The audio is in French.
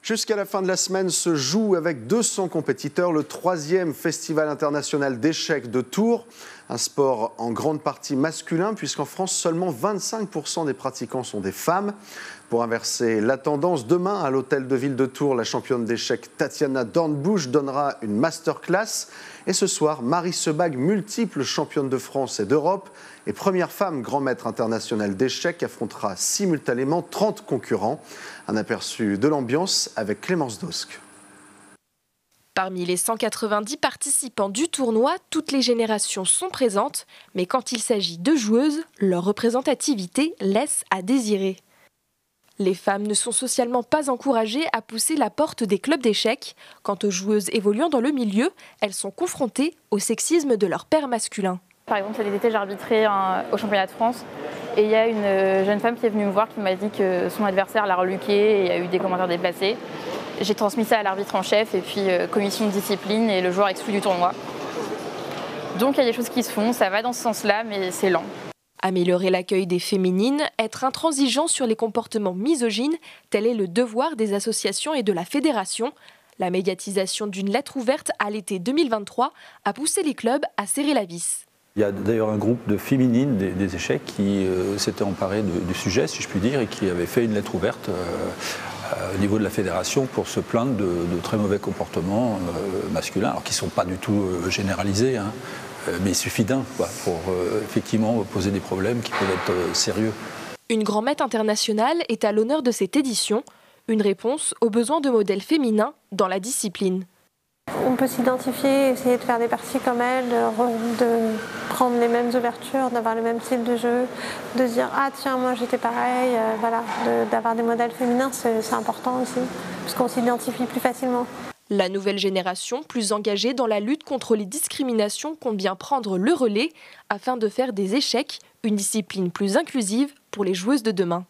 Jusqu'à la fin de la semaine se joue avec 200 compétiteurs le 3e Festival international d'échecs de Tours. Un sport en grande partie masculin puisqu'en France, seulement 25% des pratiquants sont des femmes. Pour inverser la tendance, demain à l'hôtel de ville de Tours, la championne d'échecs Tatiana Dornbusch donnera une masterclass. Et ce soir, Marie Sebag, multiple championne de France et d'Europe et première femme grand maître international d'échecs, affrontera simultanément 30 concurrents. Un aperçu de l'ambiance avec Clémence Dosque. Parmi les 190 participants du tournoi, toutes les générations sont présentes, mais quand il s'agit de joueuses, leur représentativité laisse à désirer. Les femmes ne sont socialement pas encouragées à pousser la porte des clubs d'échecs. Quant aux joueuses évoluant dans le milieu, elles sont confrontées au sexisme de leur père masculin. Par exemple, cet été, j'ai arbitré au championnat de France et il y a une jeune femme qui est venue me voir qui m'a dit que son adversaire l'a reluqué et il y a eu des commentaires déplacés. J'ai transmis ça à l'arbitre en chef et puis commission de discipline et le joueur exclu du tournoi. Donc il y a des choses qui se font, ça va dans ce sens-là, mais c'est lent. Améliorer l'accueil des féminines, être intransigeant sur les comportements misogynes, tel est le devoir des associations et de la fédération. La médiatisation d'une lettre ouverte à l'été 2023 a poussé les clubs à serrer la vis. Il y a d'ailleurs un groupe de féminines des échecs qui s'était emparé du sujet, si je puis dire, et qui avait fait une lettre ouverte au niveau de la fédération pour se plaindre de très mauvais comportements masculins, alors qui ne sont pas du tout généralisés, hein, mais il suffit d'un pour effectivement poser des problèmes qui peuvent être sérieux. Une grand maître internationale est à l'honneur de cette édition, une réponse aux besoins de modèles féminins dans la discipline. On peut s'identifier, essayer de faire des parties comme elle, de prendre les mêmes ouvertures, d'avoir le même style de jeu, de se dire « Ah tiens, moi j'étais pareil », voilà, d'avoir des modèles féminins, c'est important aussi, puisqu'on s'identifie plus facilement. La nouvelle génération, plus engagée dans la lutte contre les discriminations, compte bien prendre le relais afin de faire des échecs une discipline plus inclusive pour les joueuses de demain.